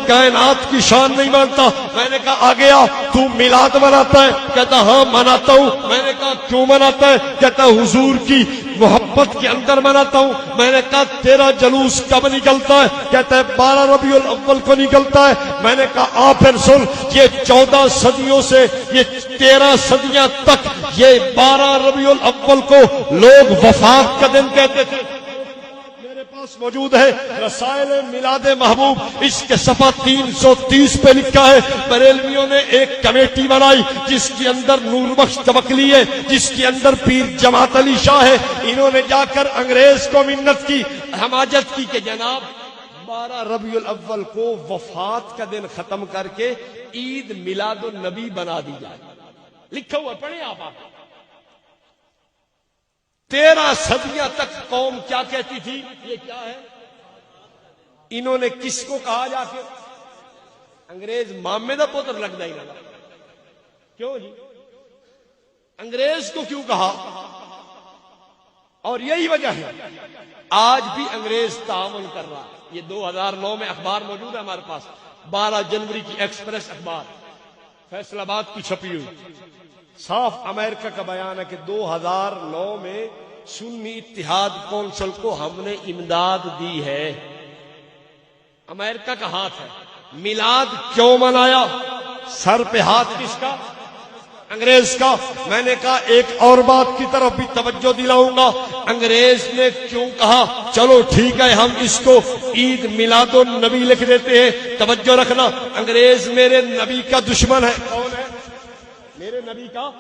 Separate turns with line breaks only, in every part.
کائنات کی شان نہیں مانتا؟ میں نے کہا آ گیا، تو میلاد مناتا ہے؟ کہتا ہاں مناتا ہوں۔ میں نے کہا کیوں مناتا ہے؟ کہتا حضور کی محبت کے اندر مناتا ہوں۔ میں نے کہا تیرا جلوس کب نکلتا ہے؟ کہتا ہے 12 ربیع الاول کو نکلتا ہے۔ میں نے کہا پھر سن، یہ 14 صدیوں سے، یہ 13 صدیاں تک یہ 12 ربیع الاول کو لوگ وفات کا دن کہتے تھے۔ میرے پاس موجود ہے رسائل میلاد محبوب، اس کے صفحہ 330 پہ لکھا ہے بریلویوں نے ایک کمیٹی بنائی جس کے اندر نور بخش توکلی ہے، جس کے اندر پیر جماعت علی شاہ ہے۔ انہوں نے جا کر انگریز کو منت کی، حماجت کی کہ جناب 12 ربیع الاول کو وفات کا دن ختم کر کے عید میلاد النبی بنا دی جائے۔ لکھا ہوا پڑھیں آپ۔ 13 صدیاں تک قوم کیا کہتی تھی؟ یہ کیا ہے؟ انہوں نے کس کو کہا جا کے؟ انگریز مامے دا پتر لگتا ہی لگا۔ کیوں جی؟ انگریز کو کیوں کہا؟ اور یہی وجہ ہے آج بھی انگریز تعاون کر رہا ہے۔ یہ 2009 میں اخبار موجود ہے ہمارے پاس، 12 جنوری کی ایکسپریس اخبار فیصل آباد کی چھپی ہوئی، صاف امریکہ کا بیان ہے کہ 2009 میں سنی اتحاد کونسل کو ہم نے امداد دی ہے۔ امریکہ کا ہاتھ ہے۔ میلاد کیوں منایا؟ سر پہ ہاتھ کس کا؟ انگریز کا۔ میں نے کہا ایک اور بات کی طرف بھی توجہ دلاؤں گا، انگریز نے کیوں کہا چلو ٹھیک ہے ہم اس کو عید میلاد النبی لکھ دیتے ہیں؟ توجہ رکھنا، انگریز میرے نبی کا دشمن ہے۔ کون ہے؟ میرے نبی کا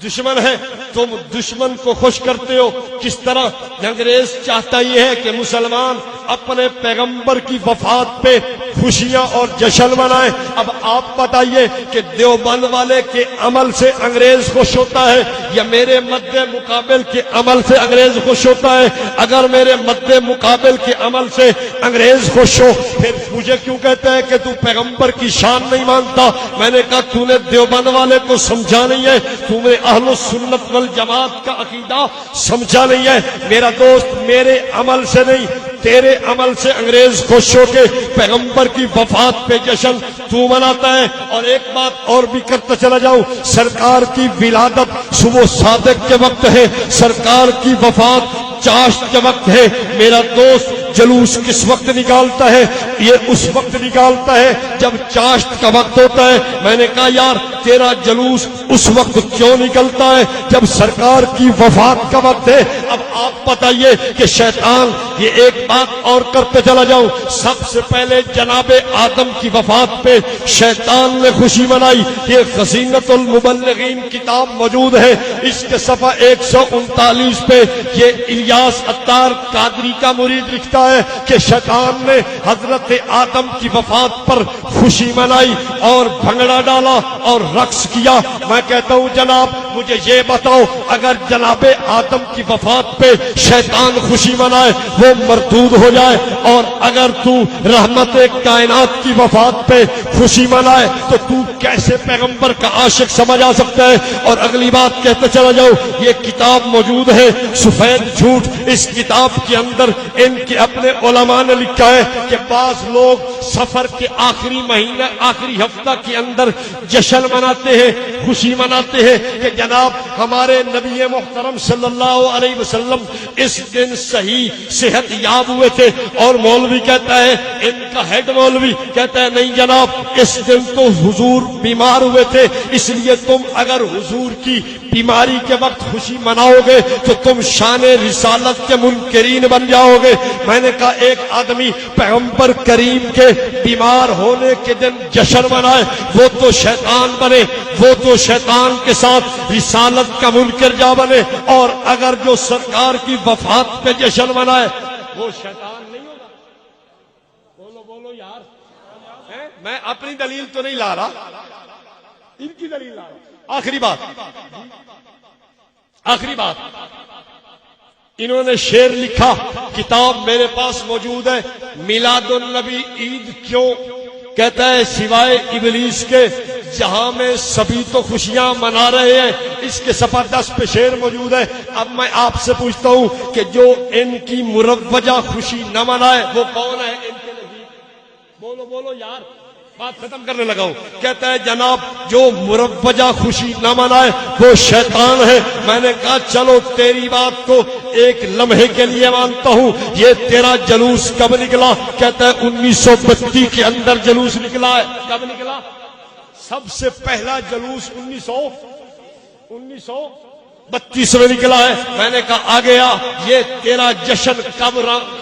دشمن ہے۔ تم دشمن کو خوش کرتے ہو کس طرح؟ انگریز چاہتا یہ ہے کہ مسلمان اپنے پیغمبر کی وفات پہ خوشیاں اور جشن منائیں۔ اب آپ بتائیے کہ دیوبند والے کے عمل سے انگریز خوش ہوتا ہے یا میرے مد مقابل کے عمل سے انگریز خوش ہوتا ہے؟ اگر میرے مد مقابل کے عمل سے انگریز خوش ہو پھر مجھے کیوں کہتا ہے کہ تو پیغمبر کی شان نہیں مانتا؟ میں نے کہا تو نے دیوبند والے کو سمجھا نہیں ہے، تو نے اہل السنت والجماعت کا عقیدہ سمجھا نہیں ہے۔ میرا دوست میرے عمل سے نہیں تیرے عمل سے انگریز خوش ہو کے پیغمبر کی وفات پہ جشن تو مناتا ہے۔ اور ایک بات اور بھی کرتا چلا جاؤں، سرکار کی ولادت صبح صادق کے وقت ہے، سرکار کی وفات چاشت کے وقت ہے۔ میرا دوست جلوس کس وقت نکالتا ہے؟ یہ اس وقت نکالتا ہے جب چاشت کا وقت ہوتا ہے۔ میں نے کہا یار تیرا جلوس اس وقت کیوں نکلتا ہے جب سرکار کی وفات کا وقت ہے؟ اب آپ بتائیے کہ شیطان، یہ ایک بات اور کرتے چلا جاؤں، سب سے پہلے جناب آدم کی وفات پہ شیطان نے خوشی منائی۔ یہ خزینۃ المبلغین کتاب موجود ہے، اس کے صفحہ 139 پہ یہ الیاس عطار قادری کا مرید لکھتا ہے کہ شیطان نے حضرت آدم کی وفات پر خوشی منائی اور بھنگڑا ڈالا اور رقص کیا۔ میں کہتا ہوں جناب مجھے یہ بتاؤ، اگر جناب آدم کی وفات پہ شیطان خوشی منائے وہ مردود ہو جائے، اور اگر تو رحمت کائنات کی وفات پہ خوشی منائے تو کیسے پیغمبر کا عاشق سمجھ آ سکتا ہے؟ اور اگلی بات کہتے چلا جاؤ، یہ کتاب موجود ہے سفید جھوٹ، اس کتاب کے اندر ان کے اپنے علماء نے لکھا ہے کہ بعض لوگ سفر کے آخری مہینہ آخری ہفتہ کے اندر جشن مناتے ہیں، خوشی مناتے ہیں کہ جناب ہمارے نبی محترم صلی اللہ علیہ وسلم اس دن صحیح صحت یاب ہوئے تھے۔ اور مولوی کہتا ہے، ان کا ہیڈ مولوی کہتا ہے نہیں جناب اس دن تو حضور بیمار ہوئے تھے، اس لیے تم اگر حضور کی بیماری کے وقت خوشی مناؤ گے تو تم شان رسالت کے منکرین بن جاؤ گے۔ میں نے کہا ایک آدمی پیغمبر کریم کے بیمار ہونے کے دن جشن منائے وہ تو شیطان بنے، وہ تو شیطان کے ساتھ رسالت کا منکر جا بنے، اور اگر جو سرکار کی وفات پہ جشن منائے وہ شیطان نہیں ہوگا؟ بولو بولو یار، میں اپنی دلیل تو نہیں لا رہا، ان کی دلیل لا رہا۔ آخری بات انہوں نے شعر لکھا، کتاب میرے پاس موجود ہے، میلاد النبی عید کیوں؟ کہتا ہے سوائے ابلیس کے جہاں میں سبھی تو خوشیاں منا رہے ہیں۔ اس کے صفحہ 10 پہ شعر موجود ہے۔ اب میں آپ سے پوچھتا ہوں کہ جو ان کی مروجہ خوشی نہ منائے وہ کون ہے ان کے نزدیک؟ بولو بولو یار، بات ختم کرنے لگا ہوں. کہتا ہے جناب جو مروجہ خوشی نہ منائے وہ شیطان ہے. میں نے کہا چلو تیری بات کو ایک لمحے کے لیے مانتا ہوں. یہ تیرا جلوس کب نکلا؟ کہتا ہے 1932 کے اندر جلوس نکلا ہے. کب نکلا؟ سب سے پہلا جلوس 1932 میں نکلا ہے. میں نے کہا آ گیا یہ تیرا جشن کب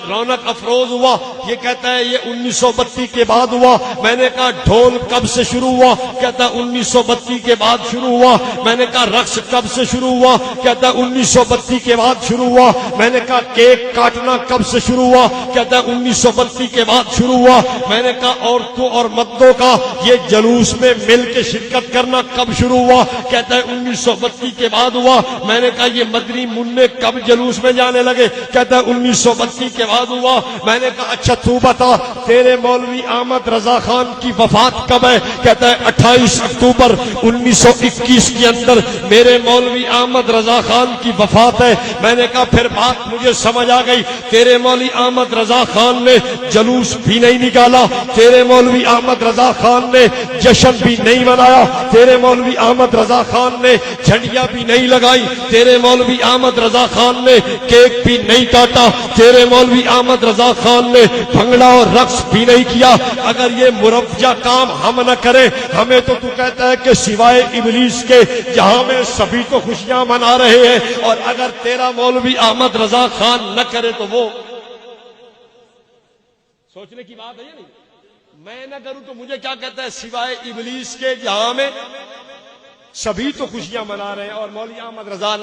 رونق افروز ہوا؟ یہ کہتا ہے یہ 1932 کے بعد ہوا. میں نے کہا ڈھول کب سے شروع ہوا؟ کہتا ہے 1932 کے بعد شروع ہوا. میں نے کہا رقص کب سے شروع ہوا؟ کہتا ہے 1932 کے بعد شروع ہوا. میں نے کہا کیک کاٹنا کب سے شروع ہوا؟ کہتا ہے 1932 کے بعد شروع ہوا. میں نے کہا عورتوں اور مردوں کا یہ جلوس میں مل کے شرکت کرنا کب شروع ہوا؟ کہتا ہے 1932 کے بعد ہوا. میں نے کہا یہ مدنی منع کب جلوس میں جانے لگے؟ کہتا ہے 1932 کے بعد ہوا. میں نے کہا اچھا تو بتا تیرے مولوی احمد رضا خان کی وفات کب ہے؟ کہتا ہے 28 اکتوبر 1921 کے اندر میرے مولوی احمد رضا خان کی وفات ہے. میں نے کہا پھر بات مجھے سمجھ آ گئی. تیرے مولوی احمد رضا خان نے جلوس بھی نہیں نکالا, تیرے مولوی احمد رضا خان نے جشن بھی نہیں منایا, تیرے مولوی احمد رضا خان نے جھنڈیاں بھی نہیں لگائی, تیرے مولوی احمد رضا خان نے کیک بھی نہیں کاٹا, تیرے مولوی احمد رضا خان نے بھنگڑا اور رقص بھی نہیں کیا. اگر یہ مروجہ کام ہم نہ کریں, ہمیں تو کہتا ہے کہ سوائے ابلیس کے جہاں میں سبھی تو خوشیاں منا رہے ہیں, اور اگر تیرا مولوی احمد رضا خان نہ کرے تو وہ سوچنے کی بات ہے یا نہیں؟ میں نہ کروں تو مجھے کیا کہتا ہے سوائے ابلیس کے جہاں میں سبھی تو خوشیاں منا رہے ہیں اور مولوی احمد رضا